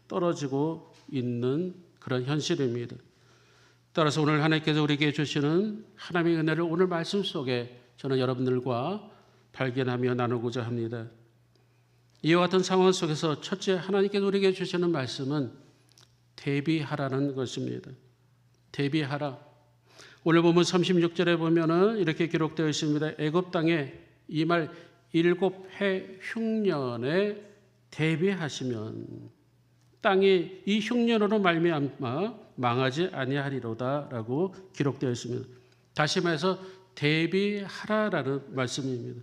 떨어지고 있는 그런 현실입니다. 따라서 오늘 하나님께서 우리에게 주시는 하나님의 은혜를 오늘 말씀 속에 저는 여러분들과 발견하며 나누고자 합니다. 이와 같은 상황 속에서 첫째, 하나님께서 우리에게 주시는 말씀은 대비하라는 것입니다. 대비하라. 오늘 보면 36절에 보면은 이렇게 기록되어 있습니다. 애굽 땅에 이 말 7해 흉년에 대비하시면 땅이 이 흉년으로 말미암아 망하지 아니하리로다라고 기록되어 있습니다. 다시 말해서 대비하라라는 말씀입니다.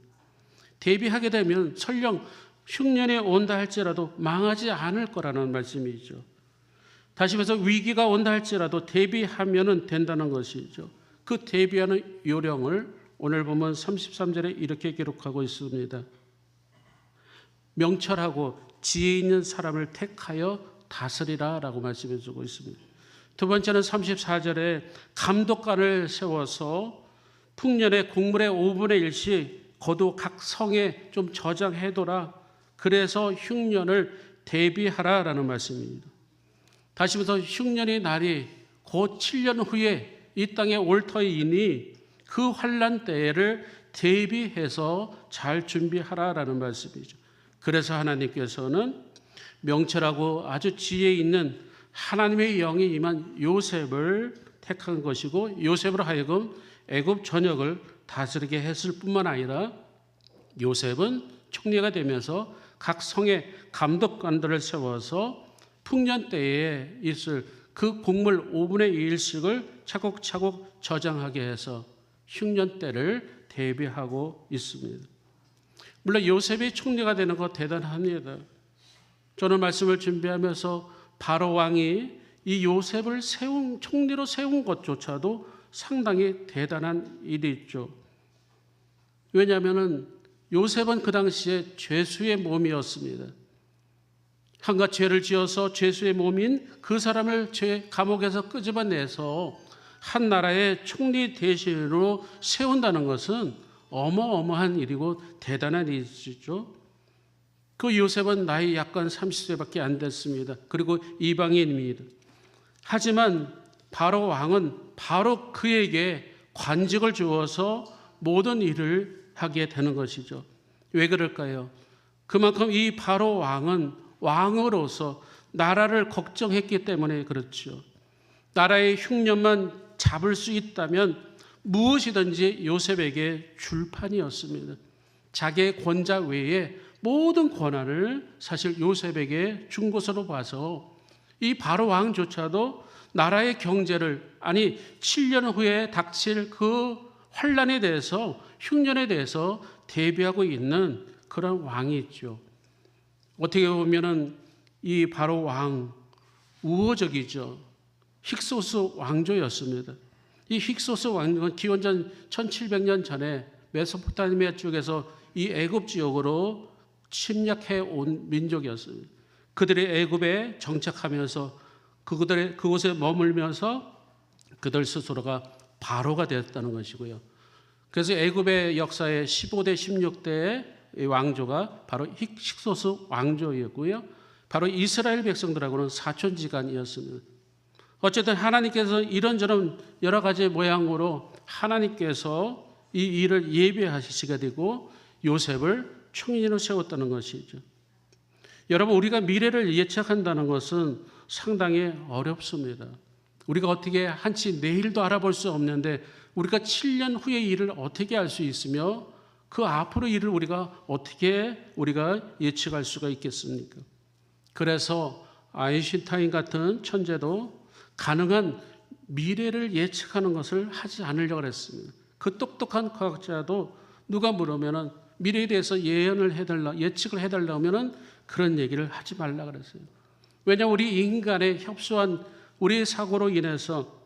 대비하게 되면 설령 흉년이 온다 할지라도 망하지 않을 거라는 말씀이죠. 다시 말해서 위기가 온다 할지라도 대비하면 된다는 것이죠. 그 대비하는 요령을 오늘 보면 33절에 이렇게 기록하고 있습니다. 명철하고 지혜 있는 사람을 택하여 다스리라 라고 말씀해 주고 있습니다. 두 번째는 34절에 감독관을 세워서 풍년의 곡물의 5분의 1씩 거두 각 성에 좀 저장해둬라. 그래서 흉년을 대비하라 라는 말씀입니다. 다시 말해서 흉년의 날이 곧 7년 후에 이 땅에 올 터이니 그 환난 때를 대비해서 잘 준비하라라는 말씀이죠. 그래서 하나님께서는 명철하고 아주 지혜 있는 하나님의 영이 임한 요셉을 택한 것이고 요셉으로 하여금 애굽 전역을 다스리게 했을 뿐만 아니라 요셉은 총리가 되면서 각 성의 감독관들을 세워서 풍년 때에 있을 그 곡물 5분의 1씩을 차곡차곡 저장하게 해서 흉년 때를 대비하고 있습니다. 물론 요셉이 총리가 되는 거 대단합니다. 저는 말씀을 준비하면서 바로 왕이 이 요셉을 총리로 세운 것조차도 상당히 대단한 일이죠. 왜냐하면 요셉은 그 당시에 죄수의 몸이었습니다. 한갓 죄를 지어서 죄수의 몸인 그 사람을 감옥에서 끄집어내서 한 나라의 총리 대신으로 세운다는 것은 어마어마한 일이고 대단한 일이죠. 그 요셉은 나이 약간 30세밖에 안 됐습니다. 그리고 이방인입니다. 하지만 바로 왕은 바로 그에게 관직을 주어서 모든 일을 하게 되는 것이죠. 왜 그럴까요? 그만큼 이 바로 왕은 왕으로서 나라를 걱정했기 때문에 그렇죠. 나라의 흉년만 잡을 수 있다면 무엇이든지 요셉에게 줄 판이었습니다. 자기의 권자 외에 모든 권한을 사실 요셉에게 준 것으로 봐서 이 바로 왕조차도 나라의 경제를 7년 후에 닥칠 그 환란에 대해서 흉년에 대해서 대비하고 있는 그런 왕이 있죠. 어떻게 보면은 이 바로 왕 우호적이죠. 힉소스 왕조였습니다. 이 힉소스 왕조는 기원전 1700년 전에 메소포타미아 쪽에서 이 애굽 지역으로 침략해 온 민족이었습니다. 그들이 애굽에 정착하면서 그곳에 머물면서 그들 스스로가 바로가 되었다는 것이고요. 그래서 애굽의 역사의 15대 16대의 왕조가 바로 힉소스 왕조였고요. 바로 이스라엘 백성들하고는 사촌지간이었습니다. 어쨌든 하나님께서 이런저런 여러 가지 모양으로 하나님께서 이 일을 예비하시게 되고 요셉을 총리로 세웠다는 것이죠. 여러분, 우리가 미래를 예측한다는 것은 상당히 어렵습니다. 우리가 어떻게 한치 내일도 알아볼 수 없는데 우리가 7년 후의 일을 어떻게 알 수 있으며 그 앞으로 일을 우리가 어떻게 예측할 수가 있겠습니까? 그래서 아인슈타인 같은 천재도 가능한 미래를 예측하는 것을 하지 않으려고 했습니다. 그 똑똑한 과학자도 누가 물으면 미래에 대해서 예측을 해달라면 그런 얘기를 하지 말라 그랬어요. 왜냐하면 우리 인간의 협소한 우리의 사고로 인해서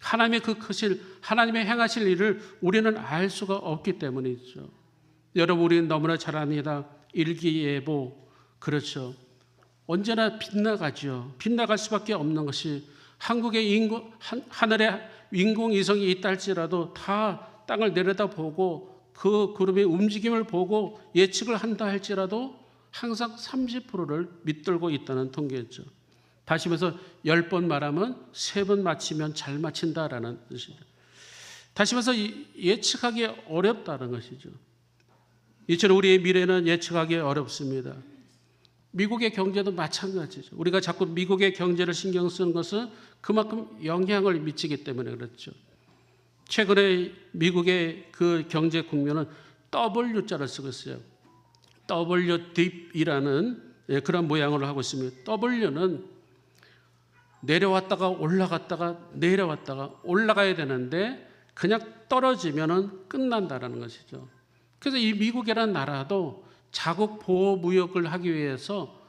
하나님의 그 크실 하나님의 행하실 일을 우리는 알 수가 없기 때문이죠. 여러분, 우리는 너무나 잘 압니다. 일기예보, 그렇죠. 언제나 빗나가죠. 빗나갈 수밖에 없는 것이 한국의 하늘에 인공위성이 있다 할지라도 다 땅을 내려다보고 그 구름의 움직임을 보고 예측을 한다 할지라도 항상 30%를 밑들고 있다는 통계였죠. 다시 말해서 10번 말하면 3번 맞히면 잘 맞힌다라는 뜻이죠. 다시 말해서 예측하기 어렵다는 것이죠. 이처럼 우리의 미래는 예측하기 어렵습니다. 미국의 경제도 마찬가지죠. 우리가 자꾸 미국의 경제를 신경 쓰는 것은 그만큼 영향을 미치기 때문에 그렇죠. 최근에 미국의 그 경제 국면은 W자를 쓰고 있어요. W 딥이라는 그런 모양으로 하고 있습니다. W는 내려왔다가 올라갔다가 내려왔다가 올라가야 되는데 그냥 떨어지면은 끝난다라는 것이죠. 그래서 이 미국이라는 나라도 자국 보호 무역을 하기 위해서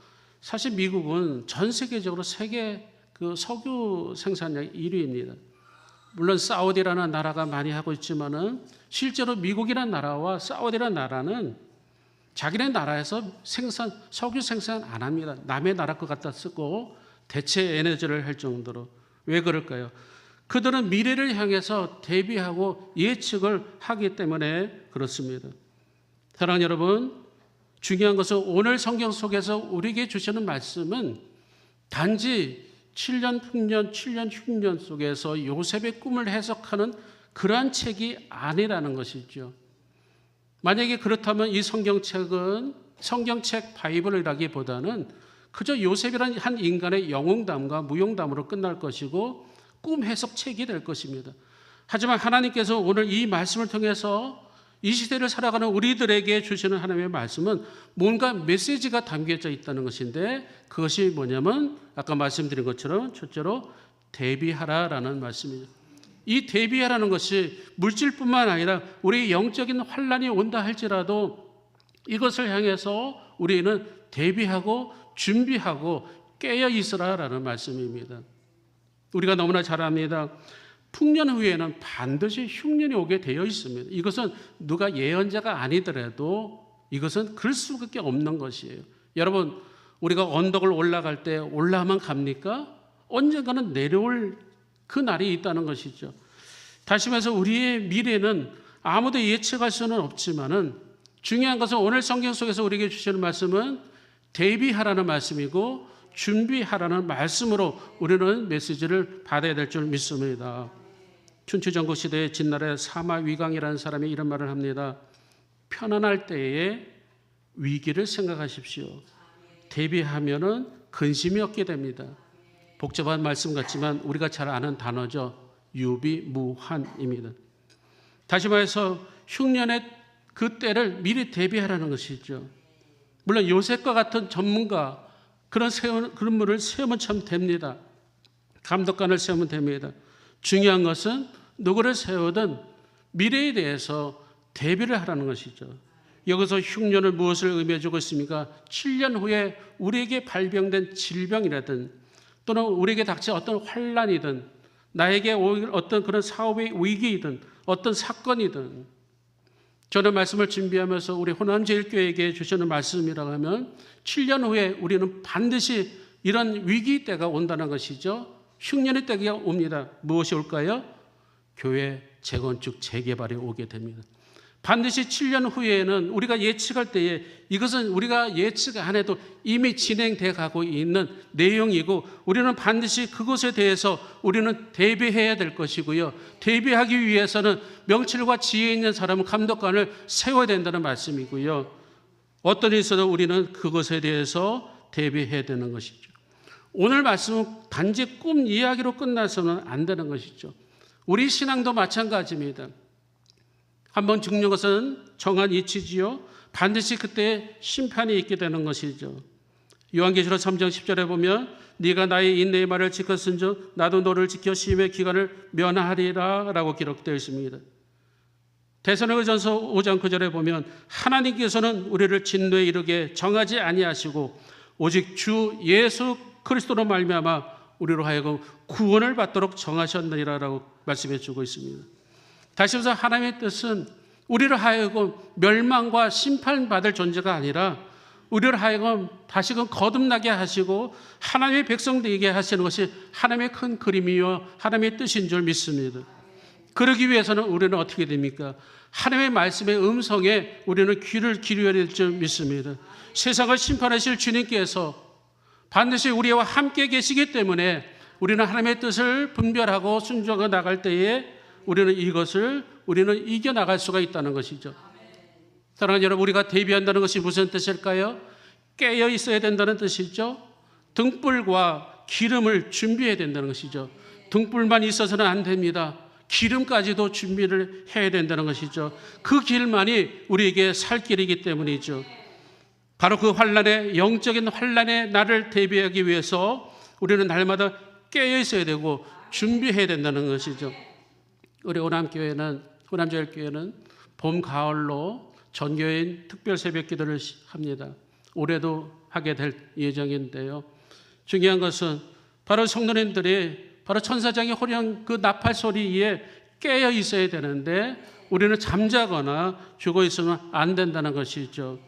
사실 미국은 전 세계적으로 세계 그 석유 생산량 1위입니다. 물론 사우디라는 나라가 많이 하고 있지만은 실제로 미국이라는 나라와 사우디라는 나라는 자기네 나라에서 석유 생산 안 합니다. 남의 나라 것 갖다 쓰고 대체 에너지를 할 정도로. 왜 그럴까요? 그들은 미래를 향해서 대비하고 예측을 하기 때문에 그렇습니다. 사랑하는 여러분, 중요한 것은 오늘 성경 속에서 우리에게 주시는 말씀은 단지 7년 풍년, 7년 흉년 속에서 요셉의 꿈을 해석하는 그러한 책이 아니라는 것이죠. 만약에 그렇다면 이 성경책은 성경책 바이블이라기보다는 그저 요셉이라는 한 인간의 영웅담과 무용담으로 끝날 것이고 꿈 해석책이 될 것입니다. 하지만 하나님께서 오늘 이 말씀을 통해서 이 시대를 살아가는 우리들에게 주시는 하나님의 말씀은 뭔가 메시지가 담겨져 있다는 것인데 그것이 뭐냐면 아까 말씀드린 것처럼 첫째로 대비하라라는 말씀이죠. 이 대비하라는 것이 물질뿐만 아니라 우리 영적인 환란이 온다 할지라도 이것을 향해서 우리는 대비하고 준비하고 깨어 있으라라는 말씀입니다. 우리가 너무나 잘 압니다. 풍년 후에는 반드시 흉년이 오게 되어 있습니다. 이것은 누가 예언자가 아니더라도 이것은 그럴 수밖에 없는 것이에요. 여러분, 우리가 언덕을 올라갈 때 올라만 갑니까? 언젠가는 내려올 그 날이 있다는 것이죠. 다시 말해서 우리의 미래는 아무도 예측할 수는 없지만은 중요한 것은 오늘 성경 속에서 우리에게 주시는 말씀은 대비하라는 말씀이고 준비하라는 말씀으로 우리는 메시지를 받아야 될 줄 믿습니다. 춘추전국 시대의 진날에 사마위강이라는 사람이 이런 말을 합니다. 편안할 때에 위기를 생각하십시오. 대비하면은 근심이 없게 됩니다. 복잡한 말씀 같지만 우리가 잘 아는 단어죠. 유비무환입니다. 다시 말해서 흉년의 그 때를 미리 대비하라는 것이죠. 물론 요셉과 같은 전문가 그런 분을 세우면 참 됩니다. 감독관을 세우면 됩니다. 중요한 것은 누구를 세우든 미래에 대해서 대비를 하라는 것이죠. 여기서 흉년을 무엇을 의미해 주고 있습니까? 7년 후에 우리에게 발병된 질병이라든 또는 우리에게 닥친 어떤 환란이든 나에게 어떤 그런 사업의 위기이든 어떤 사건이든 저는 말씀을 준비하면서 우리 호남제일교회에게 주시는 말씀이라고 하면 7년 후에 우리는 반드시 이런 위기 때가 온다는 것이죠. 흉년의 때가 옵니다. 무엇이 올까요? 교회 재건축 재개발이 오게 됩니다. 반드시 7년 후에는 우리가 예측할 때에 이것은 우리가 예측 안 해도 이미 진행돼 가고 있는 내용이고 우리는 반드시 그것에 대해서 우리는 대비해야 될 것이고요. 대비하기 위해서는 명철과 지혜 있는 사람은 감독관을 세워야 된다는 말씀이고요. 어떤 일이 있어도 우리는 그것에 대해서 대비해야 되는 것이죠. 오늘 말씀은 단지 꿈 이야기로 끝나서는 안 되는 것이죠. 우리 신앙도 마찬가지입니다. 한번 죽는 것은 정한 이치지요. 반드시 그때 심판이 있게 되는 것이죠. 요한계시록 3장 10절에 보면 네가 나의 인내의 말을 지켰은즉 나도 너를 지켜 시험의 기간을 면하리라 라고 기록되어 있습니다. 데살로니가전서 5장 9절에 보면 하나님께서는 우리를 진노에 이르게 정하지 아니하시고 오직 주 예수 그리스도로 말미암아 우리로 하여금 구원을 받도록 정하셨느니라라고 말씀해 주고 있습니다. 다시 말해서 하나님의 뜻은 우리를 하여금 멸망과 심판받을 존재가 아니라 우리를 하여금 다시금 거듭나게 하시고 하나님의 백성 되게 하시는 것이 하나님의 큰 그림이요 하나님의 뜻인 줄 믿습니다. 그러기 위해서는 우리는 어떻게 됩니까? 하나님의 말씀의 음성에 우리는 귀를 기울여야 될 줄 믿습니다. 세상을 심판하실 주님께서 반드시 우리와 함께 계시기 때문에 우리는 하나님의 뜻을 분별하고 순종해 나갈 때에 우리는 이겨나갈 수가 있다는 것이죠. 사랑하는 여러분, 우리가 대비한다는 것이 무슨 뜻일까요? 깨어 있어야 된다는 뜻이죠. 등불과 기름을 준비해야 된다는 것이죠. 등불만 있어서는 안 됩니다. 기름까지도 준비를 해야 된다는 것이죠. 그 길만이 우리에게 살 길이기 때문이죠. 바로 그 환난의, 영적인 환난의 날을 대비하기 위해서 우리는 날마다 깨어 있어야 되고 준비해야 된다는 것이죠. 우리 호남제일교회는 봄, 가을로 전교인 특별 새벽 기도를 합니다. 올해도 하게 될 예정인데요. 중요한 것은 바로 성도님들이 바로 천사장의 호령 그 나팔 소리에 깨어 있어야 되는데 우리는 잠자거나 죽어 있으면 안 된다는 것이죠.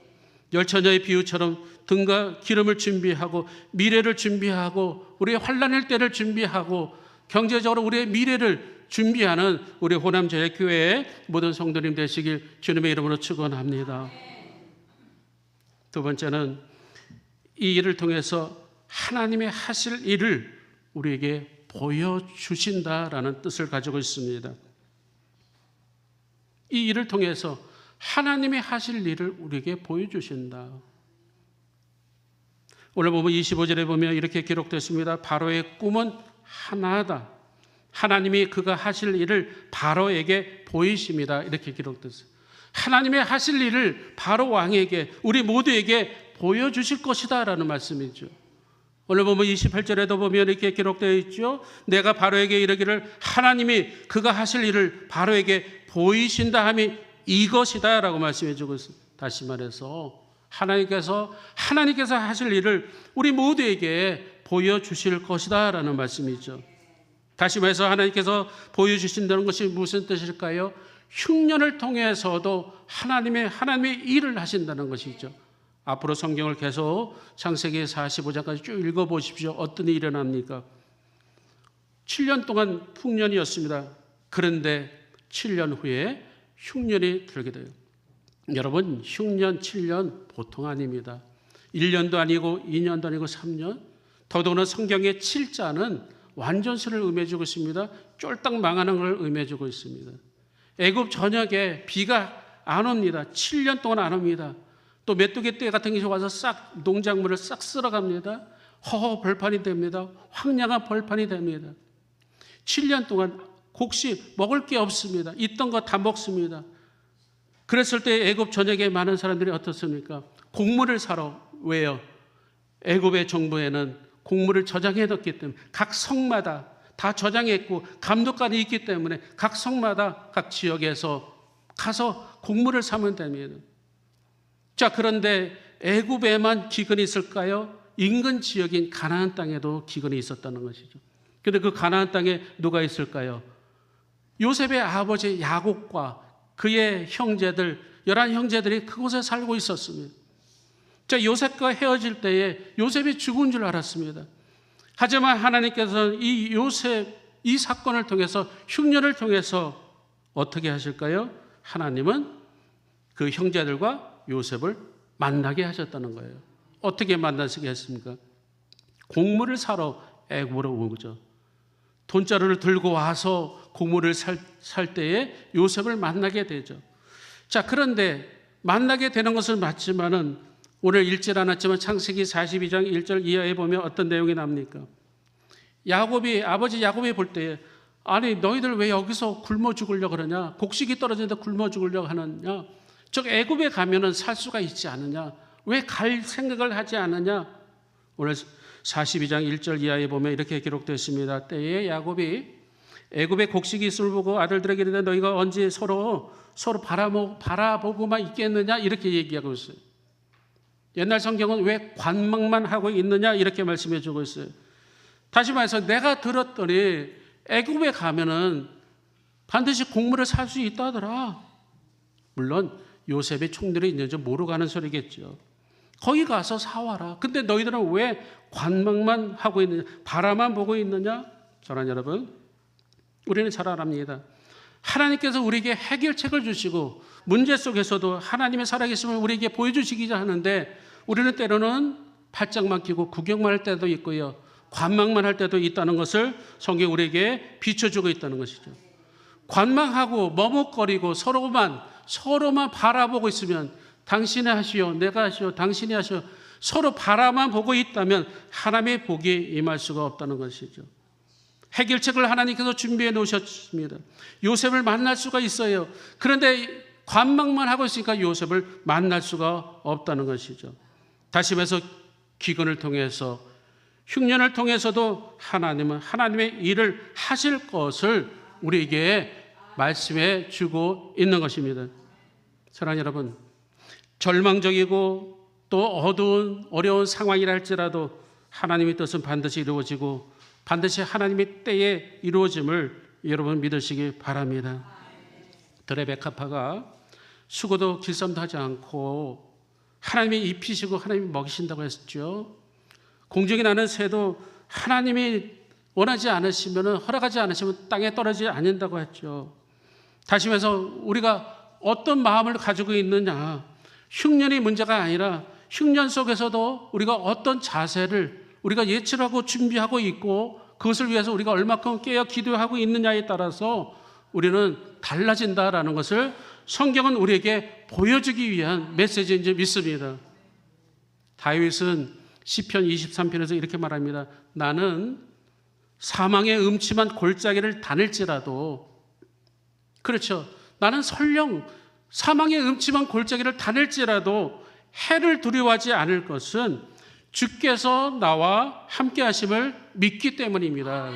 열처녀의 비유처럼 등과 기름을 준비하고 미래를 준비하고 우리의 환난의 때를 준비하고 경제적으로 우리의 미래를 준비하는 우리 호남제일교회의 모든 성도님 되시길 주님의 이름으로 축원합니다. 두 번째는 이 일을 통해서 하나님의 하실 일을 우리에게 보여주신다라는 뜻을 가지고 있습니다. 이 일을 통해서 하나님의 하실 일을 우리에게 보여주신다. 오늘 보면 25절에 보면 이렇게 기록됐습니다. 바로의 꿈은 하나다. 하나님이 그가 하실 일을 바로에게 보이십니다. 이렇게 기록됐어요. 하나님의 하실 일을 바로 왕에게, 우리 모두에게 보여주실 것이다 라는 말씀이죠. 오늘 보면 28절에도 보면 이렇게 기록되어 있죠. 내가 바로에게 이르기를 하나님이 그가 하실 일을 바로에게 보이신다 함이 이것이다 라고 말씀해 주고 있습니다. 다시 말해서 하나님께서 하실 일을 우리 모두에게 보여주실 것이다 라는 말씀이죠. 다시 말해서 하나님께서 보여주신다는 것이 무슨 뜻일까요? 흉년을 통해서도 하나님의 일을 하신다는 것이죠. 앞으로 성경을 계속 창세기 45장까지 쭉 읽어보십시오. 어떤 일이 일어납니까? 7년 동안 풍년이었습니다. 그런데 7년 후에 흉년이 들게 돼요. 여러분, 흉년 7년 보통 아닙니다. 1년도 아니고 2년도 아니고 3년. 더더구나 성경의 7자는 완전수를 의미해주고 있습니다. 쫄딱 망하는 걸 의미해주고 있습니다. 애굽 전역에 비가 안 옵니다. 7년 동안 안 옵니다. 또 메뚜기 떼 같은 것이 와서 싹 농작물을 싹 쓸어갑니다. 허허 벌판이 됩니다. 황량한 벌판이 됩니다. 7년 동안 곡식 먹을 게 없습니다. 있던 거 다 먹습니다. 그랬을 때 애굽 전역에 많은 사람들이 어떻습니까? 곡물을 사러. 왜요? 애굽의 정부에는 곡물을 저장해 뒀기 때문에 각 성마다 다 저장했고 감독관이 있기 때문에 각 성마다 각 지역에서 가서 곡물을 사면 됩니다. 자, 그런데 애굽에만 기근이 있을까요? 인근 지역인 가나안 땅에도 기근이 있었다는 것이죠. 그런데 그 가나안 땅에 누가 있을까요? 요셉의 아버지 야곱과 그의 형제들, 11형제들이 그곳에 살고 있었습니다. 자, 요셉과 헤어질 때에 요셉이 죽은 줄 알았습니다. 하지만 하나님께서는 이 사건을 통해서, 흉년을 통해서 어떻게 하실까요? 하나님은 그 형제들과 요셉을 만나게 하셨다는 거예요. 어떻게 만나시게 했습니까? 곡물을 사러 애굽으로 온 거죠. 돈자루를 들고 와서 곡물을 살 때에 요셉을 만나게 되죠. 자, 그런데 만나게 되는 것은 맞지만은 오늘 읽질 않았지만 창세기 42장 1절 이하에 보면 어떤 내용이 납니까? 아버지 야곱이 볼 때에 아니 너희들 왜 여기서 굶어 죽으려고 그러냐? 곡식이 떨어지는데 굶어 죽으려고 하느냐? 저 애굽에 가면은 살 수가 있지 않느냐? 왜 갈 생각을 하지 않느냐? 오늘 42장 1절 이하에 보면 이렇게 기록되어 있습니다. 때에 야곱이 애굽의 곡식이 있음을 보고 아들들에게 이르되 너희가 언제 서로 바라보고만 있겠느냐? 이렇게 얘기하고 있어요. 옛날 성경은 왜 관망만 하고 있느냐? 이렇게 말씀해 주고 있어요. 다시 말해서 내가 들었더니 애굽에 가면은 반드시 곡물을 살 수 있다더라. 물론 요셉의 총들이 있는지 모르고 가는 소리겠죠. 거기 가서 사와라. 근데 너희들은 왜 관망만 하고 있느냐? 바라만 보고 있느냐? 저는 여러분, 우리는 잘 압니다. 하나님께서 우리에게 해결책을 주시고 문제 속에서도 하나님의 살아계심을 우리에게 보여주시기자 하는데 우리는 때로는 팔짱만 끼고 구경만 할 때도 있고요. 관망만 할 때도 있다는 것을 성경이 우리에게 비춰주고 있다는 것이죠. 관망하고 머뭇거리고 서로만 바라보고 있으면 당신이 하시오, 내가 하시오, 당신이 하시오 서로 바라만 보고 있다면 하나님의 복이 임할 수가 없다는 것이죠. 해결책을 하나님께서 준비해 놓으셨습니다. 요셉을 만날 수가 있어요. 그런데 관망만 하고 있으니까 요셉을 만날 수가 없다는 것이죠. 다시 말해서 기근을 통해서 흉년을 통해서도 하나님은 하나님의 일을 하실 것을 우리에게 말씀해 주고 있는 것입니다. 사랑하는 여러분, 절망적이고 또 어두운 어려운 상황이라 할지라도 하나님의 뜻은 반드시 이루어지고 반드시 하나님의 때에 이루어짐을 여러분 믿으시기 바랍니다. 들의 백합화가 수고도 길쌈도 하지 않고 하나님이 입히시고 하나님이 먹이신다고 했죠. 공중에 나는 새도 하나님이 원하지 않으시면 허락하지 않으시면 땅에 떨어지지 않는다고 했죠. 다시 말해서 우리가 어떤 마음을 가지고 있느냐, 흉년이 문제가 아니라 흉년 속에서도 우리가 어떤 자세를 우리가 예측하고 준비하고 있고 그것을 위해서 우리가 얼마큼 깨어 기도하고 있느냐에 따라서 우리는 달라진다라는 것을 성경은 우리에게 보여주기 위한 메시지인지 믿습니다. 다윗은 시편 23편에서 이렇게 말합니다. 나는 사망의 음침한 골짜기를 다닐지라도, 그렇죠, 나는 설령 사망의 음침한 골짜기를 다닐지라도 해를 두려워하지 않을 것은 주께서 나와 함께 하심을 믿기 때문입니다.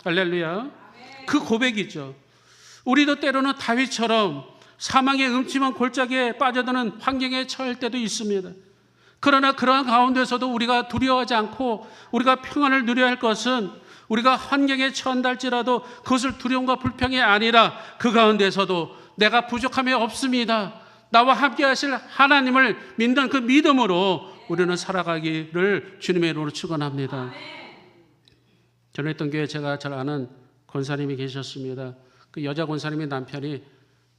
할렐루야. 그 고백이죠. 우리도 때로는 다윗처럼 사망의 음침한 골짜기에 빠져드는 환경에 처할 때도 있습니다. 그러나 그러한 가운데서도 우리가 두려워하지 않고 우리가 평안을 누려야 할 것은 우리가 환경에 처한다 할지라도 그것을 두려움과 불평이 아니라 그 가운데서도 내가 부족함이 없습니다. 나와 함께 하실 하나님을 믿는 그 믿음으로 우리는 살아가기를 주님의 이름으로 축원합니다. 전에 있던 교회에 제가 잘 아는 권사님이 계셨습니다. 그 여자 권사님의 남편이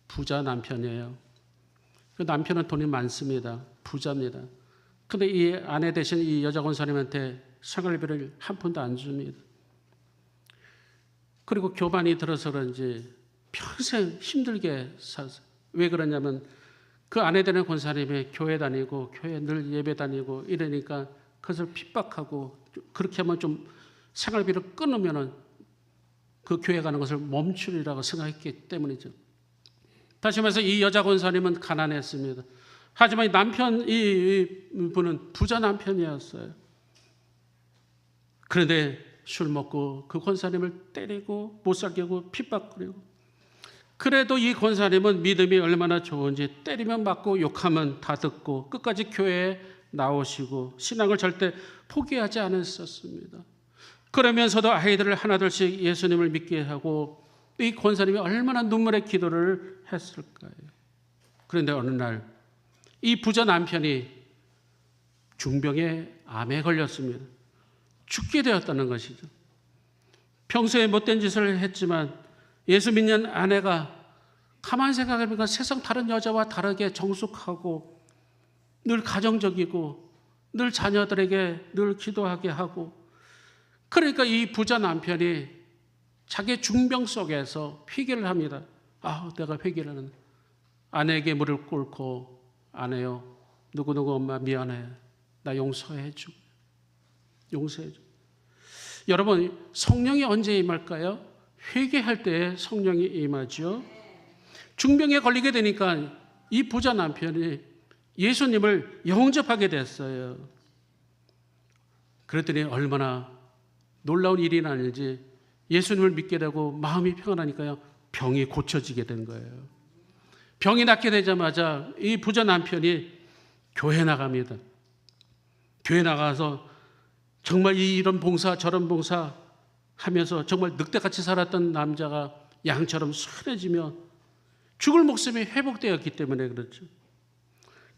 부자 남편이에요. 그 남편은 돈이 많습니다. 부자입니다. 근데 이 아내 대신 이 여자 권사님한테 생활비를 한 푼도 안 줍니다. 그리고 교반이 들어서 그런지 평생 힘들게 살았어요. 왜 그러냐면 그 아내 되는 권사님이 교회 다니고 교회 늘 예배 다니고 이러니까 그것을 핍박하고 그렇게 하면 좀 생활비를 끊으면 그 교회 가는 것을 멈추리라고 생각했기 때문이죠. 다시 말해서 이 여자 권사님은 가난했습니다. 하지만 이 분은 부자 남편이었어요. 그런데 술 먹고 그 권사님을 때리고 못 살게 하고 핍박거리고, 그래도 이 권사님은 믿음이 얼마나 좋은지 때리면 맞고 욕하면 다 듣고 끝까지 교회에 나오시고 신앙을 절대 포기하지 않았었습니다. 그러면서도 아이들을 하나둘씩 예수님을 믿게 하고 이 권사님이 얼마나 눈물의 기도를 했을까요? 그런데 어느 날 이 부자 남편이 중병의 암에 걸렸습니다. 죽게 되었다는 것이죠. 평소에 못된 짓을 했지만 예수 믿는 아내가 가만히 생각해보니까 세상 다른 여자와 다르게 정숙하고 늘 가정적이고 늘 자녀들에게 늘 기도하게 하고, 그러니까 이 부자 남편이 자기 중병 속에서 회개를 합니다. 내가 회개를 하는 아내에게 무릎 꿇고, 아내요, 누구누구 엄마 미안해, 나 용서해줘. 여러분, 성령이 언제 임할까요? 회개할 때 성령이 임하죠. 중병에 걸리게 되니까 이 부자 남편이 예수님을 영접하게 됐어요. 그랬더니 얼마나 놀라운 일이 나는지 예수님을 믿게 되고 마음이 평안하니까요, 병이 고쳐지게 된 거예요. 병이 낫게 되자마자 이 부자 남편이 교회 나갑니다. 교회 나가서 정말 이런 봉사 저런 봉사 하면서 정말 늑대같이 살았던 남자가 양처럼 순해지며 죽을 목숨이 회복되었기 때문에 그렇죠.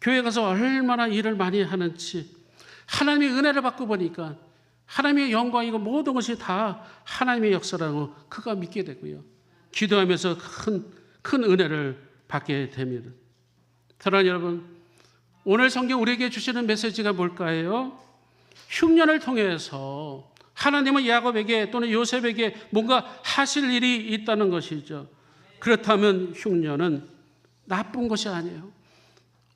교회 가서 얼마나 일을 많이 하는지 하나님의 은혜를 받고 보니까 하나님의 영광이고 모든 것이 다 하나님의 역사라고 그가 믿게 되고요. 기도하면서 큰 은혜를 받게 됩니다. 사랑하는 여러분, 오늘 성경 우리에게 주시는 메시지가 뭘까요? 흉년을 통해서 하나님은 야곱에게 또는 요셉에게 뭔가 하실 일이 있다는 것이죠. 그렇다면 흉년은 나쁜 것이 아니에요.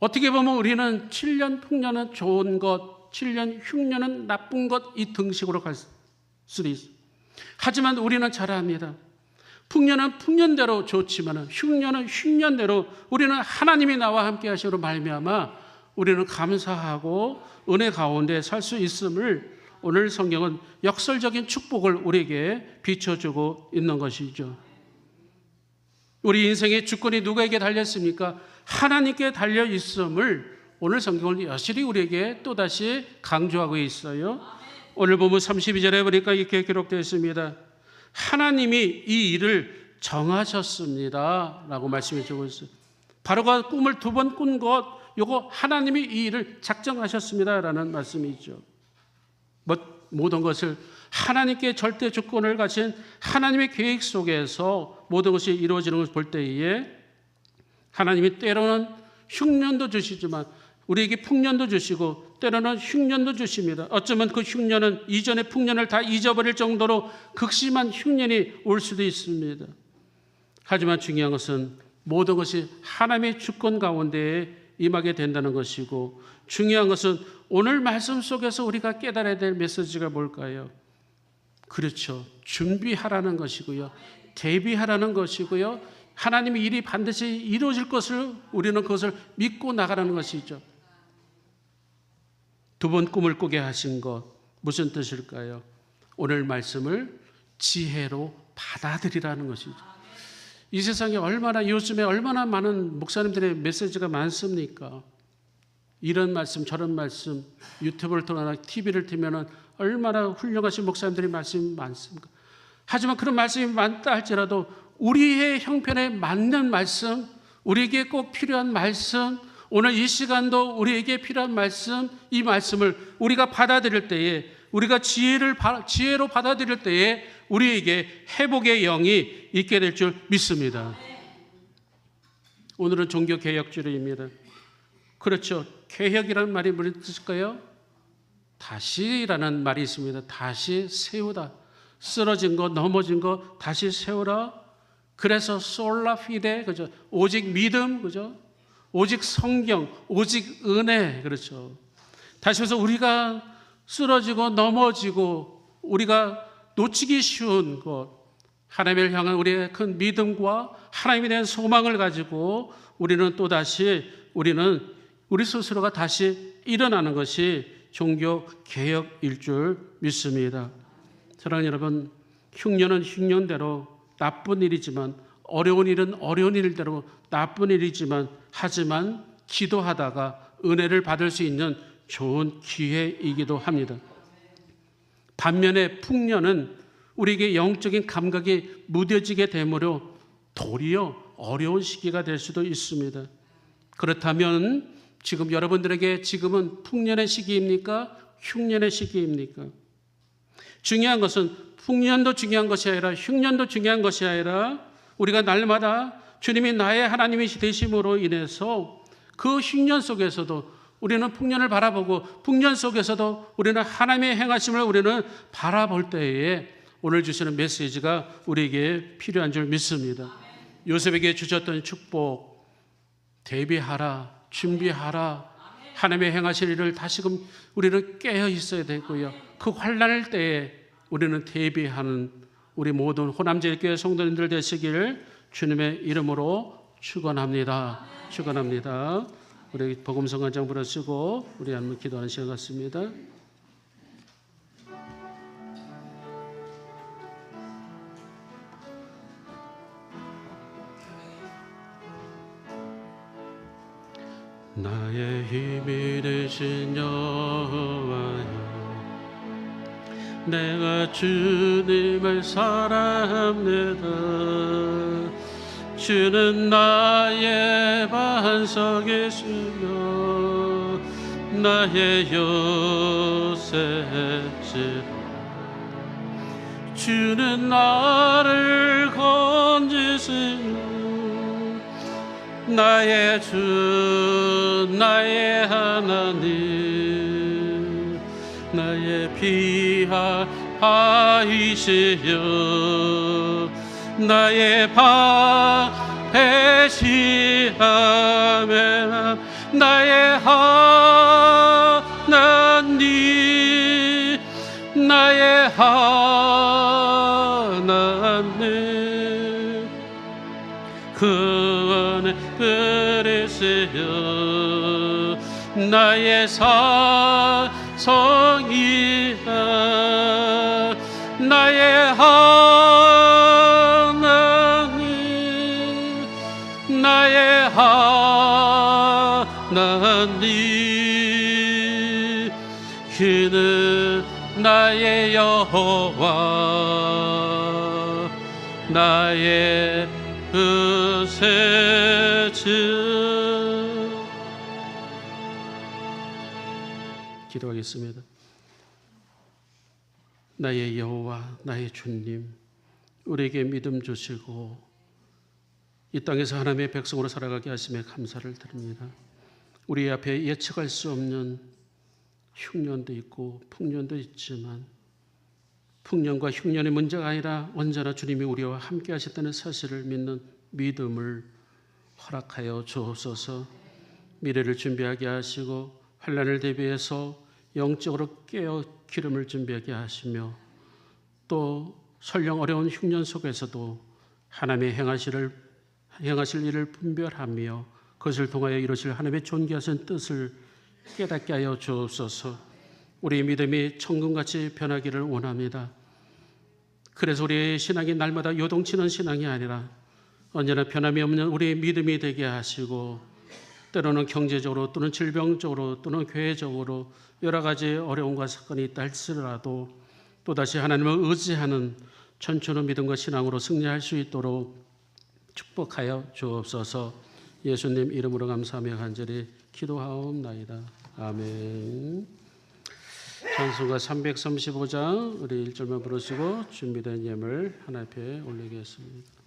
어떻게 보면 우리는 7년 풍년은 좋은 것, 7년 흉년은 나쁜 것, 이 등식으로 갈 수도 있어요. 하지만 우리는 잘 압니다. 풍년은 풍년대로 좋지만 흉년은 흉년대로 우리는 하나님이 나와 함께 하시므로 말미암아 우리는 감사하고 은혜 가운데 살 수 있음을 오늘 성경은 역설적인 축복을 우리에게 비춰주고 있는 것이죠. 우리 인생의 주권이 누구에게 달렸습니까? 하나님께 달려 있음을 오늘 성경은 여실히 우리에게 또다시 강조하고 있어요. 오늘 보면 32절에 보니까 이렇게 기록되어 있습니다. 하나님이 이 일을 정하셨습니다 라고 말씀해 주고 있어요. 바로가 꿈을 2번 꾼 것, 요거 하나님이 이 일을 작정하셨습니다 라는 말씀이죠. 모든 것을 하나님께 절대 주권을 가진 하나님의 계획 속에서 모든 것이 이루어지는 것을 볼 때에 하나님이 때로는 흉년도 주시지만 우리에게 풍년도 주시고 때로는 흉년도 주십니다. 어쩌면 그 흉년은 이전의 풍년을 다 잊어버릴 정도로 극심한 흉년이 올 수도 있습니다. 하지만 중요한 것은 모든 것이 하나님의 주권 가운데에 임하게 된다는 것이고, 중요한 것은 오늘 말씀 속에서 우리가 깨달아야 될 메시지가 뭘까요? 그렇죠. 준비하라는 것이고요. 대비하라는 것이고요. 하나님의 일이 반드시 이루어질 것을 우리는 그것을 믿고 나가라는 것이죠. 2번 꿈을 꾸게 하신 것, 무슨 뜻일까요? 오늘 말씀을 지혜로 받아들이라는 것이죠. 이 세상에 요즘에 얼마나 많은 목사님들의 메시지가 많습니까? 이런 말씀 저런 말씀, 유튜브를 통하나 TV를 틀면 얼마나 훌륭하신 목사님들이 말씀이 많습니까? 하지만 그런 말씀이 많다 할지라도 우리의 형편에 맞는 말씀, 우리에게 꼭 필요한 말씀, 오늘 이 시간도 우리에게 필요한 말씀, 이 말씀을 우리가 받아들일 때에, 우리가 지혜로 받아들일 때에 우리에게 회복의 영이 있게 될 줄 믿습니다. 오늘은 종교개혁주일입니다. 그렇죠. 개혁이라는 말이 무슨 뜻일까요? 다시라는 말이 있습니다. 다시 세우다. 쓰러진 거, 넘어진 거 다시 세우라. 그래서 솔라 피데, 그죠? 오직 믿음, 그죠? 오직 성경, 오직 은혜, 그렇죠. 다시 해서 우리가 쓰러지고 넘어지고 우리가 놓치기 쉬운 것, 하나님을 향한 우리의 큰 믿음과 하나님에 대한 소망을 가지고 우리는 또다시 우리 스스로가 다시 일어나는 것이 종교 개혁일 줄 믿습니다. 사랑하는 여러분, 흉년은 흉년대로 나쁜 일이지만, 어려운 일은 어려운 일대로 나쁜 일이지만, 하지만 기도하다가 은혜를 받을 수 있는 좋은 기회이기도 합니다. 반면에 풍년은 우리에게 영적인 감각이 무뎌지게 되므로 도리어 어려운 시기가 될 수도 있습니다. 그렇다면 지금 여러분들에게 지금은 풍년의 시기입니까? 흉년의 시기입니까? 중요한 것은 풍년도 중요한 것이 아니라 흉년도 중요한 것이 아니라 우리가 날마다 주님이 나의 하나님이 되심으로 인해서 그 흉년 속에서도 우리는 풍년을 바라보고 풍년 속에서도 우리는 하나님의 행하심을 우리는 바라볼 때에 오늘 주시는 메시지가 우리에게 필요한 줄 믿습니다. 요셉에게 주셨던 축복, 대비하라, 준비하라, 하나님의 행하실 일을 다시금 우리는 깨어 있어야 되고요. 그 환난할 때에 우리는 대비하는 우리 모든 호남제일교회 성도님들 되시기를 주님의 이름으로 축원합니다. 축원합니다. 우리 복음성 한 장 부르시고 우리 한번 기도하는 시간 같습니다. 나의 힘이 되신 여호와여, 내가 주님을 사랑합니다. 주는 나의 반석이시며 나의 요새시라. 주는 나를 건지 주시는 나의 주 나의 하나님 나의 피하이시여 나의 배시하며 나의 하나님 나의 하나님 그 안에 그리스여 나의 사성이야 나의 하나님 나의 하나님 그는 나의 여호와 나의 의세주 기도하겠습니다. 나의 여호와 나의 주님 우리에게 믿음 주시고 이 땅에서 하나님의 백성으로 살아가게 하심에 감사를 드립니다. 우리 앞에 예측할 수 없는 흉년도 있고 풍년도 있지만 풍년과 흉년의 문제가 아니라 언제나 주님이 우리와 함께 하셨다는 사실을 믿는 믿음을 허락하여 주옵소서. 미래를 준비하게 하시고 환난을 대비해서 영적으로 깨어 기름을 준비하게 하시며 또 설령 어려운 흉년 속에서도 하나님의 행하실 일을 분별하며 그것을 통하여 이루실 하나님의 존귀하신 뜻을 깨닫게 하여 주옵소서. 우리 믿음이 천금같이 변하기를 원합니다. 그래서 우리의 신앙이 날마다 요동치는 신앙이 아니라 언제나 변함이 없는 우리의 믿음이 되게 하시고 때로는 경제적으로 또는 질병적으로 또는 교회적으로 여러 가지 어려움과 사건이 있다 할지라도 또다시 하나님을 의지하는 천천한 믿음과 신앙으로 승리할 수 있도록 축복하여 주옵소서. 예수님 이름으로 감사하며 간절히 기도하옵나이다. 아멘. 찬송가 335장 우리 1절만 부르시고 준비된 예물 하나 앞에 올리겠습니다.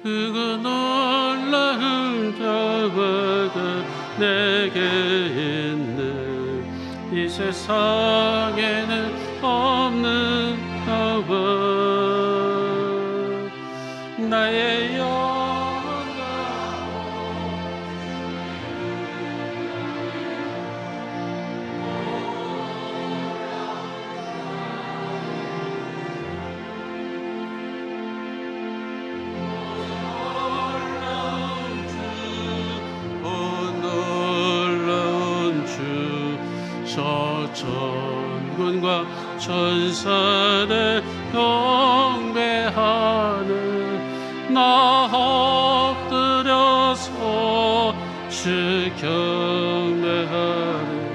그 놀라운 평화가 내게 있는 이 세상에는 없는 평화 나의 전군과 천사들 경배하는 나 엎드려서 주 경배하는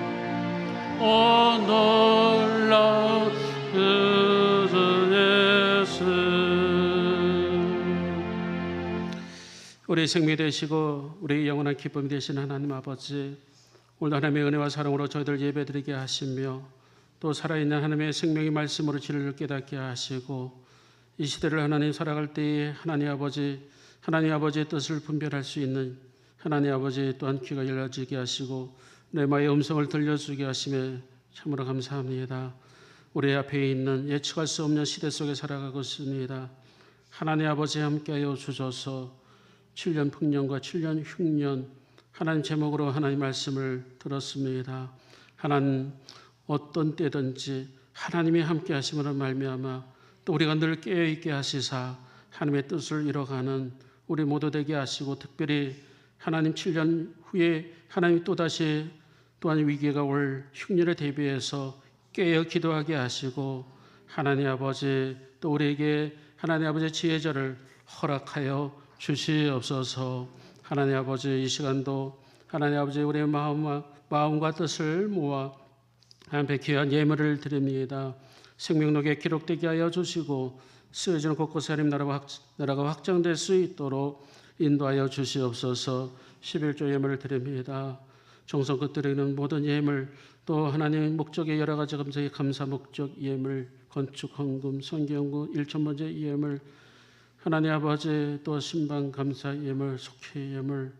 오 놀라운 예수. 우리 생명 되시고 우리 영원한 기쁨이 되신 하나님 아버지, 오늘 하나님의 은혜와 사랑으로 저희들 예배드리게 하시며 또 살아있는 하나님의 생명의 말씀으로 진리를 깨닫게 하시고 이 시대를 하나님 살아갈 때에 하나님 아버지의 뜻을 분별할 수 있는 하나님 아버지 또한 귀가 열려지게 하시고 레마의 음성을 들려주게 하시며 참으로 감사합니다. 우리 앞에 있는 예측할 수 없는 시대 속에 살아가고 있습니다. 하나님 아버지 함께하여 주셔서 7년 풍년과 7년 흉년 하나님 제목으로 하나님 말씀을 들었습니다. 하나님 어떤 때든지 하나님이 함께 하심으로 말미암아 또 우리가 늘 깨어있게 하시사 하나님의 뜻을 이뤄가는 우리 모두 되게 하시고 특별히 하나님 7년 후에 하나님이 또다시 또한 위기가 올 흉년에 대비해서 깨어 기도하게 하시고 하나님 아버지 또 우리에게 하나님 아버지의 지혜자를 허락하여 주시옵소서. 하나님 아버지 이 시간도 하나님 아버지 우리의 마음과 뜻을 모아 하나님께 귀한 예물을 드립니다. 생명록에 기록되게 하여 주시고 쓰여지는 곳곳에 하나님 나라가 확장될 수 있도록 인도하여 주시옵소서. 11조 예물을 드립니다. 정성껏 드리는 모든 예물, 또 하나님 목적의 여러 가지 감사의 감사 목적 예물, 건축 헌금, 선교연구 1,000번째 예물, 하나님 아버지 또 신방 감사 예물, 속회 예물,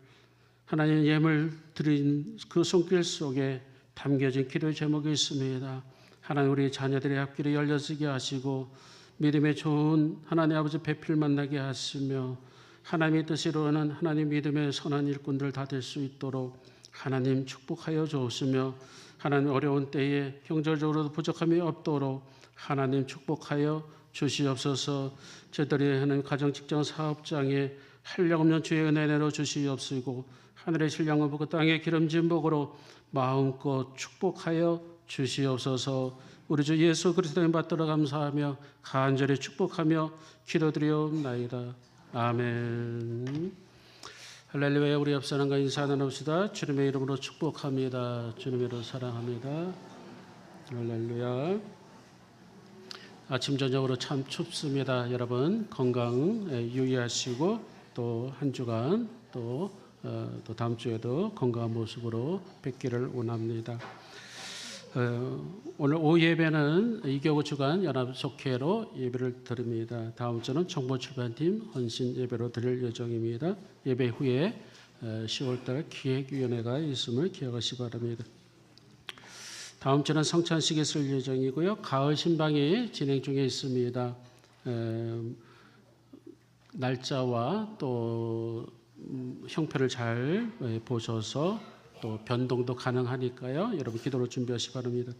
하나님 예물 드린 그 손길 속에 담겨진 기도의 제목이 있습니다. 하나님 우리 자녀들의 앞길이 열려지게 하시고 믿음의 좋은 하나님 아버지 배필 만나게 하시며 하나님의 뜻이로는 하나님 믿음의 선한 일꾼들 다 될 수 있도록 하나님 축복하여 주시며 하나님 어려운 때에 경제적으로도 부족함이 없도록 하나님 축복하여 주시옵소서. 저들이 하나님 가정 직장 사업장에 한량없는 주의 은혜 내려 주시옵시고 하늘의 신령을 보고 땅의 기름진 복으로 마음껏 축복하여 주시옵소서. 우리 주 예수 그리스도의 받들어 감사하며 간절히 축복하며 기도드리옵나이다. 아멘. 할렐루야. 우리 옆 사람과 인사 나눕시다. 주님의 이름으로 축복합니다. 주님의 이름으로 사랑합니다. 할렐루야. 아침 저녁으로 참 춥습니다. 여러분 건강 유의하시고 또 한 주간 또 다음 주에도 건강한 모습으로 뵙기를 원합니다. 오늘 오후 예배는 이교구 주간 연합속회로 예배를 드립니다. 다음 주는 정보출판팀 헌신 예배로 드릴 예정입니다. 예배 후에 10월달 기획위원회가 있음을 기억하시기 바랍니다. 다음 주는 성찬식이 있을 예정이고요. 가을 신방이 진행 중에 있습니다. 날짜와 또 형편을 잘 보셔서 또 변동도 가능하니까요. 여러분 기도로 준비하시기 바랍니다.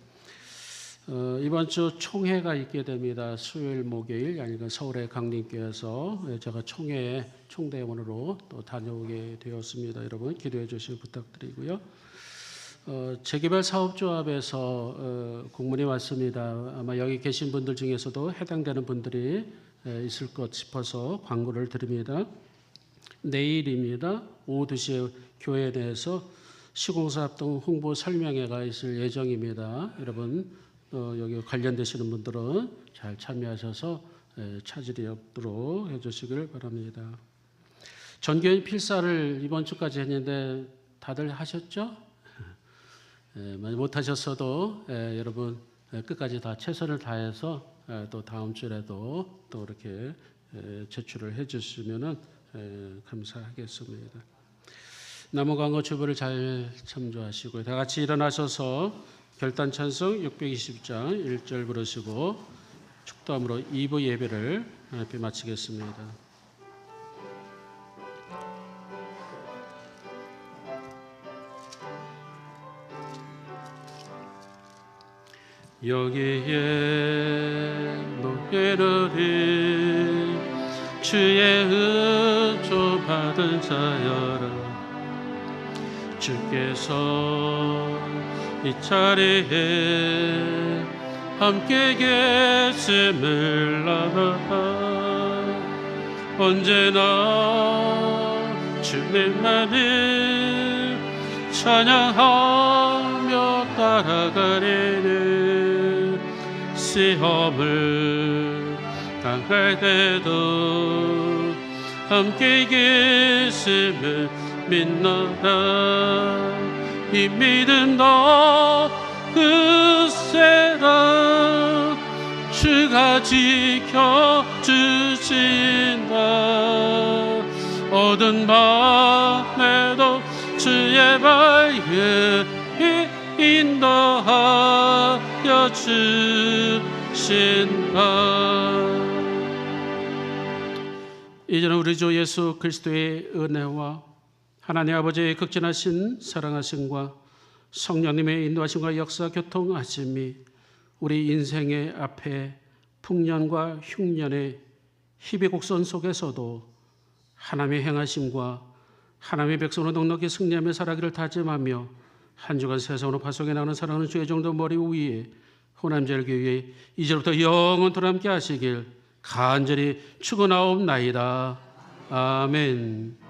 이번 주 총회가 있게 됩니다. 수요일, 목요일, 그러니까 서울의 강림교회에서 제가 총대원으로 또 다녀오게 되었습니다. 여러분 기도해 주시기 부탁드리고요. 재개발 사업조합에서 공문이 왔습니다. 아마 여기 계신 분들 중에서도 해당되는 분들이 있을 것 싶어서 광고를 드립니다. 내일입니다. 오후 2시에 교회 내에서 시공사업 등 홍보 설명회가 있을 예정입니다. 여러분 여기 관련되시는 분들은 잘 참여하셔서 차질이 없도록 해주시길 바랍니다. 전교인 필사를 이번 주까지 했는데 다들 하셨죠? 못하셨어도 여러분 끝까지 다 최선을 다해서 또 다음 주에도 또 이렇게 제출을 해주시면 감사하겠습니다. 남은 광고 주부를 잘 참조하시고 다 같이 일어나셔서 결단 찬송 620장 1절 부르시고 축도함으로 2부 예배를 함께 마치겠습니다. 여기에 노래를 주의 은총 받은 자여라. 주께서 이 자리에 함께 계심을 알아. 언제나 주님만을 찬양하며 따라가리니 시험을 당할 때도 함께 계심을 믿노라. 이 믿음 너 그세라. 주가 지켜주신다. 어두운 밤에도 주의 밝음이 인도하여 주신다. 이제는 우리 주 예수 그리스도의 은혜와 하나님 아버지의 극진하신 사랑하심과 성령님의 인도하심과 역사 교통하심이 우리 인생의 앞에 풍년과 흉년의 희비곡선 속에서도 하나님의 행하심과 하나님의 백성으로 넉넉히 승리하며 살아가기를 다짐하며 한 주간 세상으로 파송해 나가는 사랑하는 주의 종도 머리 위에 호남제일교회 이제부터 영원토록 함께 하시길 간절히 축원하옵나이다. 아멘.